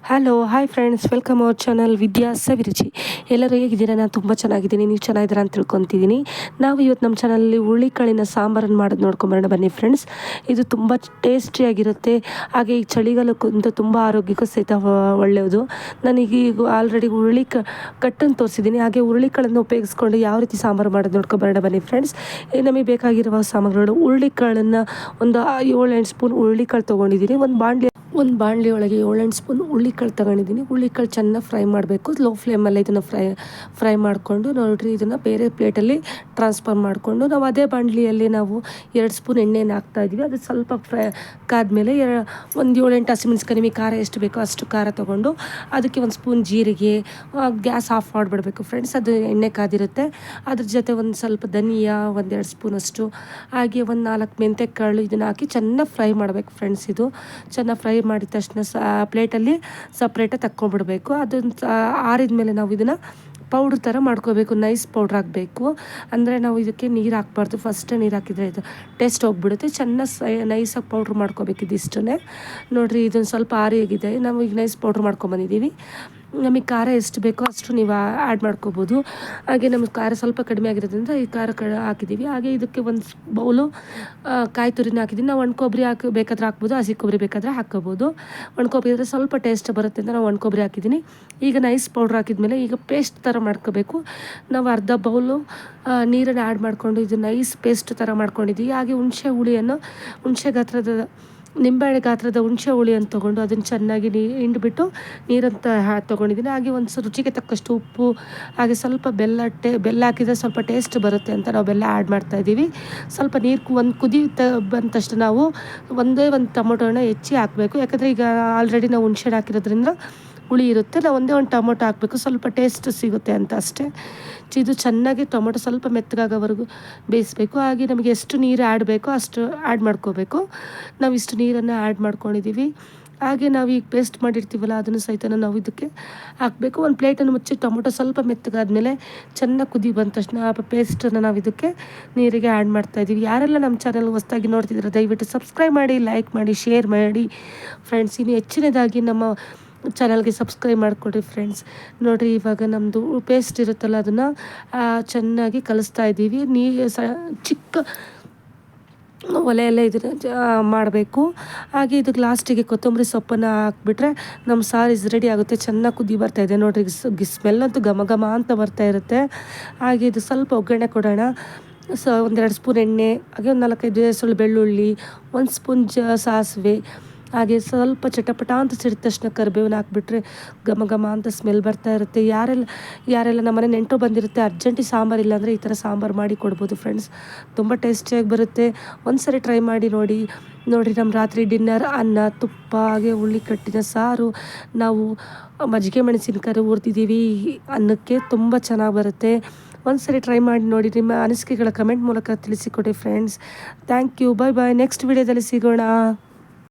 Hello hi friends, welcome our channel Vidya Saviruchi. ಎಲ್ಲರೂ ಹೇಗಿದ್ದೀರಾ? ನಾನು ತುಂಬ ಚೆನ್ನಾಗಿದ್ದೀನಿ, ನೀವು ಚೆನ್ನಾಗಿದ್ದೀರಾ ಅಂತ ತಿಳ್ಕೊತಿದ್ದೀನಿ. ನಾವು ಇವತ್ತು ನಮ್ಮ ಚಾನಲಲ್ಲಿ ಹುರುಳಿಕಾಳಿನ ಸಾಂಬಾರನ್ನು ಮಾಡೋದು ನೋಡ್ಕೊಂಬರೋಣ ಬನ್ನಿ ಫ್ರೆಂಡ್ಸ್. ಇದು ತುಂಬ ಟೇಸ್ಟಿಯಾಗಿರುತ್ತೆ. ಹಾಗೆ ಈ ಚಳಿಗಾಲಕ್ಕಂತೂ ತುಂಬ ಆರೋಗ್ಯಕ್ಕೂ ಸಹಿತ ಒಳ್ಳೆಯದು. ನಾನೀಗ ಆಲ್ರೆಡಿ ಕಟ್ಟನ್ನು ತೋರಿಸಿದ್ದೀನಿ. ಹಾಗೆ ಹುರುಳಿಕಾಳನ್ನು ಉಪಯೋಗಿಸ್ಕೊಂಡು ಯಾವ ರೀತಿ ಸಾಂಬಾರು ಮಾಡೋದು ನೋಡ್ಕೊಂಬರೋಣ ಬನ್ನಿ ಫ್ರೆಂಡ್ಸ್. ನಮಗೆ ಬೇಕಾಗಿರುವ ಸಾಮಗ್ರಿಗಳು: ಹುರುಳಿಕಾಳನ್ನು ಒಂದು 7-8 ಸ್ಪೂನ್ ಹುರುಳಿಕಾಳು ತೊಗೊಂಡಿದ್ದೀನಿ. ಒಂದು ಬಾಣಲಿ ಒಳಗೆ 7-8 ಸ್ಪೂನ್ ಹುರುಳಿಕಾಳು ತಗೊಂಡಿದ್ದೀನಿ. ಹುರುಳಿಕಾಳು ಚೆನ್ನಾಗಿ ಫ್ರೈ ಮಾಡಬೇಕು. ಲೋ ಫ್ಲೇಮಲ್ಲಿ ಇದನ್ನು ಫ್ರೈ ಮಾಡಿಕೊಂಡು ನೋಡಿರಿ, ಇದನ್ನು ಬೇರೆ ಪ್ಲೇಟಲ್ಲಿ ಟ್ರಾನ್ಸ್ಫರ್ ಮಾಡಿಕೊಂಡು ನಾವು ಅದೇ ಬಾಣಲಿಯಲ್ಲಿ ನಾವು 2 ಸ್ಪೂನ್ ಎಣ್ಣೆನ ಹಾಕ್ತಾಯಿದ್ವಿ. ಅದು ಸ್ವಲ್ಪ ಕಾದ್ಮೇಲೆ ಒಂದು 7-8 ಹಸಿಮೆಣ್ಸಿಕಾಯಿ, ನಿಮಗೆ ಖಾರ ಎಷ್ಟು ಬೇಕೋ ಅಷ್ಟು ಖಾರ ತೊಗೊಂಡು ಅದಕ್ಕೆ 1 ಸ್ಪೂನ್ ಜೀರಿಗೆ, ಗ್ಯಾಸ್ ಆಫ್ ಮಾಡಿಬಿಡ್ಬೇಕು ಫ್ರೆಂಡ್ಸ್. ಅದು ಎಣ್ಣೆ ಕಾದಿರುತ್ತೆ. ಅದ್ರ ಜೊತೆ ಒಂದು ಸ್ವಲ್ಪ ಧನಿಯಾ, 1-2 ಸ್ಪೂನಷ್ಟು, ಹಾಗೆ ಒಂದು 4 ಮೆಂತ್ಯಕಾಳು, ಇದನ್ನು ಹಾಕಿ ಚೆನ್ನಾಗಿ ಫ್ರೈ ಮಾಡಬೇಕು ಫ್ರೆಂಡ್ಸ್. ಇದು ಚೆನ್ನಾಗಿ ಫ್ರೈ ಮಾಡಿದ ತಕ್ಷಣ ಪ್ಲೇಟಲ್ಲಿ ಸಪ್ರೇಟಾಗಿ ತಕ್ಕೊಂಬಿಡಬೇಕು. ಅದನ್ನು ಆರಿದ ಮೇಲೆ ನಾವು ಇದನ್ನು ಪೌಡ್ರ್ ಥರ ಮಾಡ್ಕೋಬೇಕು. ನೈಸ್ ಪೌಡ್ರ್ ಹಾಕಬೇಕು. ಅಂದರೆ ನಾವು ಇದಕ್ಕೆ ನೀರು ಹಾಕ್ಬಾರ್ದು. ಫಸ್ಟೇ ನೀರು ಹಾಕಿದರೆ ಇದು ಟೇಸ್ಟ್ ಹೋಗ್ಬಿಡುತ್ತೆ. ಚೆನ್ನಾಗಿ ನೈಸಾಗಿ ಪೌಡ್ರ್ ಮಾಡ್ಕೋಬೇಕು. ಇದಿಷ್ಟನ್ನೇ ನೋಡಿರಿ, ಇದೊಂದು ಸ್ವಲ್ಪ ಆರಿಯಾಗಿದೆ. ನಾವು ಈಗ ನೈಸ್ ಪೌಡ್ರ್ ಮಾಡ್ಕೊಂಬಂದಿದ್ದೀವಿ. ನಮಗೆ ಖಾರ ಎಷ್ಟು ಬೇಕೋ ಅಷ್ಟು ನೀವು ಆ್ಯಡ್ ಮಾಡ್ಕೋಬೋದು. ಹಾಗೆ ನಮಗೆ ಖಾರ ಸ್ವಲ್ಪ ಕಡಿಮೆ ಆಗಿರೋದ್ರಿಂದ ಈ ಖಾರ ಹಾಕಿದ್ದೀವಿ. ಹಾಗೆ ಇದಕ್ಕೆ ಒಂದು ಬೌಲು ಕಾಯಿ ತುರಿನ ಹಾಕಿದ್ದೀನಿ. ನಾವು ಒಣಕೊಬ್ಬರಿ ಬೇಕಾದ್ರೆ ಹಾಕ್ಬೋದು, ಹಸಿ ಕೊಬ್ಬರಿ ಬೇಕಾದರೆ ಹಾಕ್ಕೋಬೋದು. ಒಣಕೊಬ್ಬರಿ ಇದ್ದರೆ ಸ್ವಲ್ಪ ಟೇಸ್ಟ್ ಬರುತ್ತೆ ಅಂತ ನಾವು ಒಣಕೊಬ್ಬರಿ ಹಾಕಿದ್ದೀನಿ. ಈಗ ನೈಸ್ ಪೌಡ್ರ್ ಹಾಕಿದ್ಮೇಲೆ ಈಗ ಪೇಸ್ಟ್ ಥರ ಮಾಡ್ಕೋಬೇಕು. ನಾವು ಅರ್ಧ ಬೌಲು ನೀರನ್ನು ಆ್ಯಡ್ ಮಾಡಿಕೊಂಡು ಇದು ನೈಸ್ ಪೇಸ್ಟ್ ಥರ ಮಾಡ್ಕೊಂಡಿದ್ದೀವಿ. ಹಾಗೆ ಹುಣಸೆ ನಿಂಬೆಹಣ್ಣು ಗಾತ್ರದ ಹುಣಸೆ ಹುಳಿಯನ್ನು ತೊಗೊಂಡು ಅದನ್ನು ಚೆನ್ನಾಗಿ ಹಿಂಡ್ಬಿಟ್ಟು ನೀರಂತ ತೊಗೊಂಡಿದ್ದೀನಿ. ಹಾಗೆ ಒಂದು ರುಚಿಗೆ ತಕ್ಕಷ್ಟು ಉಪ್ಪು, ಹಾಗೆ ಸ್ವಲ್ಪ ಬೆಲ್ಲ ಹಾಕಿದರೆ ಸ್ವಲ್ಪ ಟೇಸ್ಟ್ ಬರುತ್ತೆ ಅಂತ ನಾವು ಬೆಲ್ಲ ಆ್ಯಡ್ ಮಾಡ್ತಾಯಿದ್ದೀವಿ. ಸ್ವಲ್ಪ ನೀರು ಒಂದು ಕುದಿ ಬಂದ ತಕ್ಷಣ ನಾವು ಒಂದೇ ಒಂದು ಟೊಮೊಟೊನ ಹೆಚ್ಚಿ ಹಾಕಬೇಕು. ಯಾಕಂದರೆ ಈಗ ಆಲ್ರೆಡಿ ನಾವು ಹುಣಸೆ ಹಾಕಿರೋದ್ರಿಂದ ಹುಳಿ ಇರುತ್ತೆ. ನಾವು ಒಂದೇ ಒಂದು ಟೊಮೊಟೊ ಹಾಕಬೇಕು, ಸ್ವಲ್ಪ ಟೇಸ್ಟ್ ಸಿಗುತ್ತೆ ಅಂತ ಅಷ್ಟೇ. ಇದು ಚೆನ್ನಾಗಿ ಟೊಮೊಟೊ ಸ್ವಲ್ಪ ಮೆತ್ತಗಾಗೋವರೆಗೂ ಬೇಯಿಸಬೇಕು. ಹಾಗೆ ನಮಗೆ ಎಷ್ಟು ನೀರು ಆ್ಯಡ್ ಬೇಕೋ ಅಷ್ಟು ಆ್ಯಡ್ ಮಾಡ್ಕೋಬೇಕು. ನಾವು ಇಷ್ಟು ನೀರನ್ನು ಆ್ಯಡ್ ಮಾಡ್ಕೊಂಡಿದ್ದೀವಿ. ಹಾಗೆ ನಾವು ಈಗ ಪೇಸ್ಟ್ ಮಾಡಿರ್ತೀವಲ್ಲ ಅದನ್ನು ಸಹಿತ ನಾವು ಇದಕ್ಕೆ ಹಾಕಬೇಕು. ಒಂದು ಪ್ಲೇಟನ್ನು ಮುಚ್ಚಿ ಟೊಮೊಟೊ ಸ್ವಲ್ಪ ಮೆತ್ತಗಾದ್ಮೇಲೆ ಚೆನ್ನಾಗಿ ಕುದಿ ಬಂದ ತಕ್ಷಣ ಆ ಪೇಸ್ಟನ್ನು ನಾವು ಇದಕ್ಕೆ ನೀರಿಗೆ ಆ್ಯಡ್ ಮಾಡ್ತಾಯಿದ್ದೀವಿ. ಯಾರೆಲ್ಲ ನಮ್ಮ ಚಾನಲ್ ಹೊಸದಾಗಿ ನೋಡ್ತಿದ್ರೆ ದಯವಿಟ್ಟು ಸಬ್ಸ್ಕ್ರೈಬ್ ಮಾಡಿ, ಲೈಕ್ ಮಾಡಿ, ಶೇರ್ ಮಾಡಿ ಫ್ರೆಂಡ್ಸ್. ಇನ್ನು ಹೆಚ್ಚಿನದಾಗಿ ನಮ್ಮ ಚಾನಲ್ಗೆ ಸಬ್ಸ್ಕ್ರೈಬ್ ಮಾಡಿಕೊಡ್ರಿ ಫ್ರೆಂಡ್ಸ್. ನೋಡಿರಿ, ಇವಾಗ ನಮ್ಮದು ಪೇಸ್ಟ್ ಇರುತ್ತಲ್ಲ ಅದನ್ನು ಚೆನ್ನಾಗಿ ಕಲಿಸ್ತಾ ಇದ್ದೀವಿ. ಚಿಕ್ಕ ಒಲೆಯಲ್ಲೇ ಇದನ್ನು ಮಾಡಬೇಕು. ಹಾಗೆ ಇದಕ್ಕೆ ಲಾಸ್ಟಿಗೆ ಕೊತ್ತಂಬರಿ ಸೊಪ್ಪನ್ನು ಹಾಕ್ಬಿಟ್ರೆ ನಮ್ಮ ಸಾರು ರೆಡಿ ಆಗುತ್ತೆ. ಚೆನ್ನಾಗಿ ಕುದಿ ಬರ್ತಾಯಿದೆ ನೋಡಿರಿ, ಸ್ಮೆಲ್ ಅಂತೂ ಘಮ ಘಮ ಅಂತ ಬರ್ತಾ ಇರುತ್ತೆ. ಹಾಗೆ ಇದು ಸ್ವಲ್ಪ ಒಗ್ಗರಣೆ ಕೊಡೋಣ. 1-2 ಸ್ಪೂನ್ ಎಣ್ಣೆ, ಹಾಗೆ ಒಂದು 4-5 ಎಸಳು ಬೆಳ್ಳುಳ್ಳಿ, 1 ಸ್ಪೂನ್ ಸಾಸಿವೆ, ಹಾಗೆ ಸ್ವಲ್ಪ ಚಟಪಟ ಅಂತ ಸಿಡಿದ ತಕ್ಷಣ ಕರಿಬೇವನ್ನ ಹಾಕ್ಬಿಟ್ರೆ ಘಮ ಘಮ ಅಂತ ಸ್ಮೆಲ್ ಬರ್ತಾ ಇರುತ್ತೆ. ಯಾರೆಲ್ಲ ನಮ್ಮನೆ ನೆಂಟರು ಬಂದಿರುತ್ತೆ, ಅರ್ಜೆಂಟಿಗೆ ಸಾಂಬಾರು ಇಲ್ಲಾಂದರೆ ಈ ಥರ ಸಾಂಬಾರು ಮಾಡಿ ಕೊಡ್ಬೋದು ಫ್ರೆಂಡ್ಸ್. ತುಂಬ ಟೇಸ್ಟಿಯಾಗಿ ಬರುತ್ತೆ. ಒಂದು ಸರಿ ಟ್ರೈ ಮಾಡಿ ನೋಡಿ. ನಮ್ಮ ರಾತ್ರಿ ಡಿನ್ನರ್ ಅನ್ನ, ತುಪ್ಪ, ಹಾಗೆ ಹುಳಿ ಕಟ್ಟಿನ ಸಾರು, ನಾವು ಮಜ್ಜಿಗೆ ಮೆಣಸಿನಕಾಯಿ ಹುರಿದಿದ್ದೀವಿ ಅನ್ನಕ್ಕೆ. ತುಂಬ ಚೆನ್ನಾಗಿ ಬರುತ್ತೆ. ಒಂದು ಸರಿ ಟ್ರೈ ಮಾಡಿ ನೋಡಿ. ನಿಮ್ಮ ಅನಿಸಿಕೆಗಳ ಕಮೆಂಟ್ ಮೂಲಕ ತಿಳಿಸಿಕೊಡಿ friends. Thank you. Bye. Next ವಿಡಿಯೋದಲ್ಲಿ ಸಿಗೋಣ.